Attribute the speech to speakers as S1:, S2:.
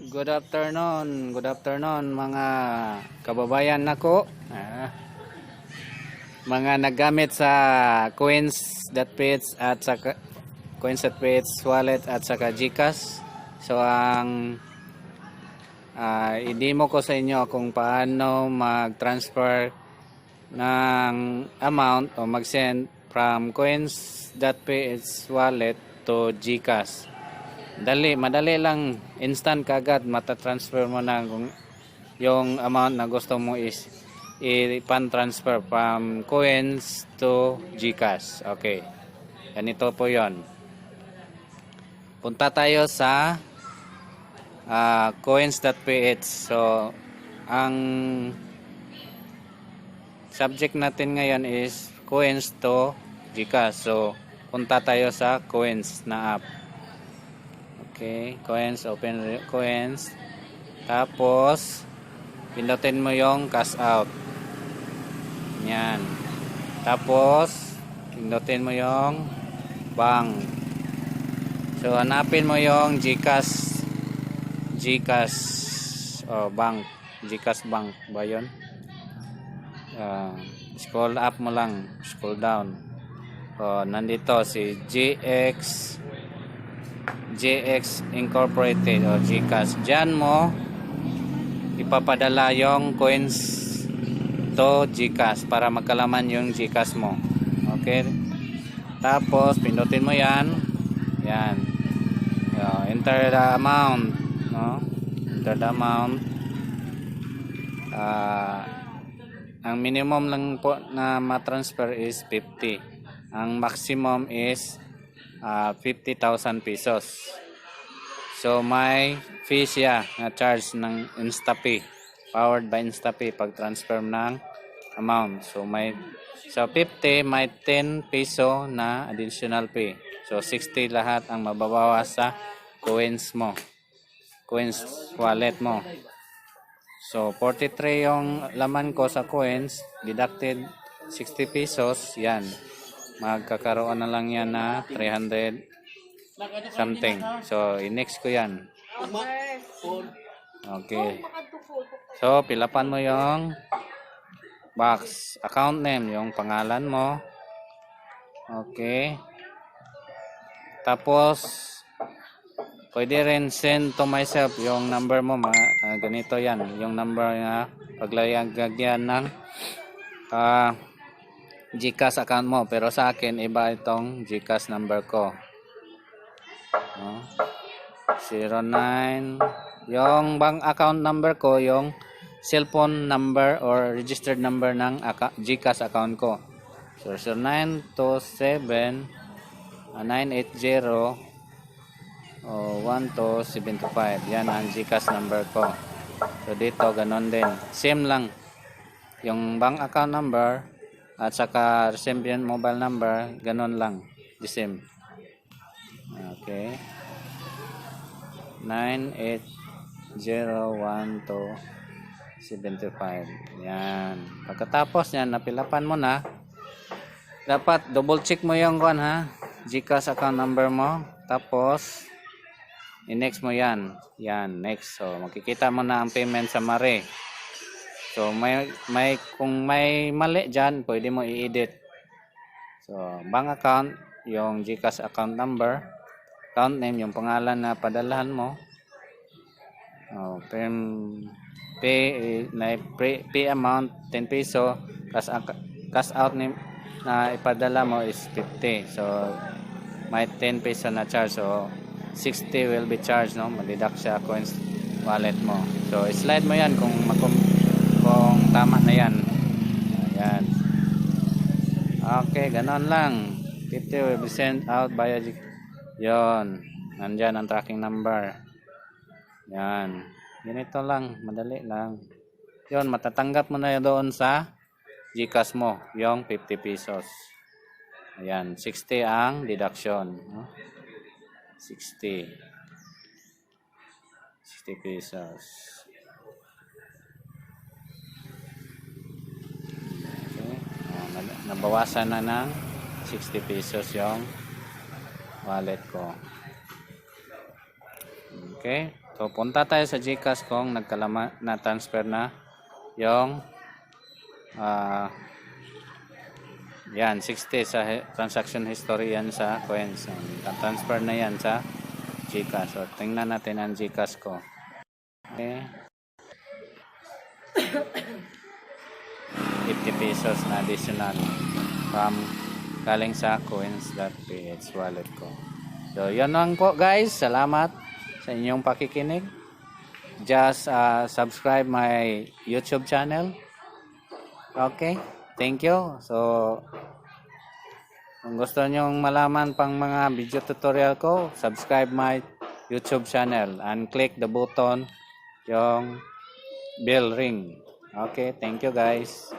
S1: Good afternoon mga kababayan nako. Mga naggamit sa coins.ph at sa coins.ph wallet at saka GCash. So ang i-demo ko sa inyo kung paano mag-transfer ng amount o mag-send from coins.ph wallet to GCash. Madali lang, instant kagad mata-transfer mo na kung yung amount na gusto mo is i-pan-transfer from coins to GCash. Okay. Ganito po 'yon. Punta tayo sa coins.ph. So, ang subject natin ngayon is coins to GCash. So, punta tayo sa coins na app. Okay, coins, open coins. Tapos, pindutin mo yung cash out. Yan. Tapos, pindutin mo yung bank. So, hanapin mo yung GCash. Bank. GCash bank ba yun? Scroll up mo lang. Scroll down. Nandito si GX Incorporated o GCash. Diyan mo ipapadala yung coins to GCash para magkalaman yung GCash mo. Okay? Tapos pindutin mo yan. Yan. Enter the amount, no? Enter the amount. Ang minimum lang po na ma-transfer is 50. Ang maximum is 50,000 pesos. So may fee siya na charge ng InstaPay, powered by InstaPay pag transfer ng amount. So 50 may 10 peso na additional fee. So 60 lahat ang mababawas sa coins mo, coins wallet mo. So 43 yung laman ko sa coins, deducted 60 pesos, yan. Magkakaroon na lang yan na 300 something. So, i-next ko yan. Okay. So, pilapan mo yung box. Account name, yung pangalan mo. Okay. Tapos, pwede rin send to myself yung number mo. Ganito yan. Yung number na paglayagyan ng GCash account mo, pero sa akin iba itong GCash number ko. 09 yung bank account number ko, yung cellphone number or registered number ng GCash account ko. So 0927 980 1275. Yan ang GCash number ko. So dito ganon din. Same lang. Yung bank account number at saka recipient mobile number, ganun lang, the same. Okay. 9801275. Yan. Pagkatapos yan, napilapan mo na, dapat double check mo yung GCash account number mo. Tapos, i-next mo yan. Yan, next. So, makikita mo na ang payment summary. So kung may mali diyan, pwede mo i-edit. So bank account, yung GCash account number, account name, yung pangalan na padalahan mo. Pay amount 10 peso, cash out name na ipadala mo is 50. So may 10 peso na charge. So 60 will be charged, no? Mag-deduct sa coins wallet mo. So slide mo yan kung tama na yan. Ayan. Okay, ganon lang. 50 will be sent out via yon. Nandyan ang tracking number. Yan. Ganito lang. Madali lang. Yon, matatanggap mo na doon sa GCash mo. Yung 50 pesos. Ayan. 60 ang deduction. 60 pesos. Nabawasan na ng 60 pesos yung wallet ko. Okay. So, punta tayo sa GCash kung na-transfer na yung yan, 60 sa transaction history yan sa coins. Na-transfer na yan sa GCash. So, tingnan natin ang GCash ko. Okay. 50 pesos na additional from galing sa coins.ph wallet ko. So, yun lang po guys. Salamat sa inyong pakikinig. Just subscribe my YouTube channel. Okay. Thank you. So, kung gusto nyong malaman pang mga video tutorial ko, subscribe my YouTube channel and click the button yung bell ring. Okay. Thank you guys.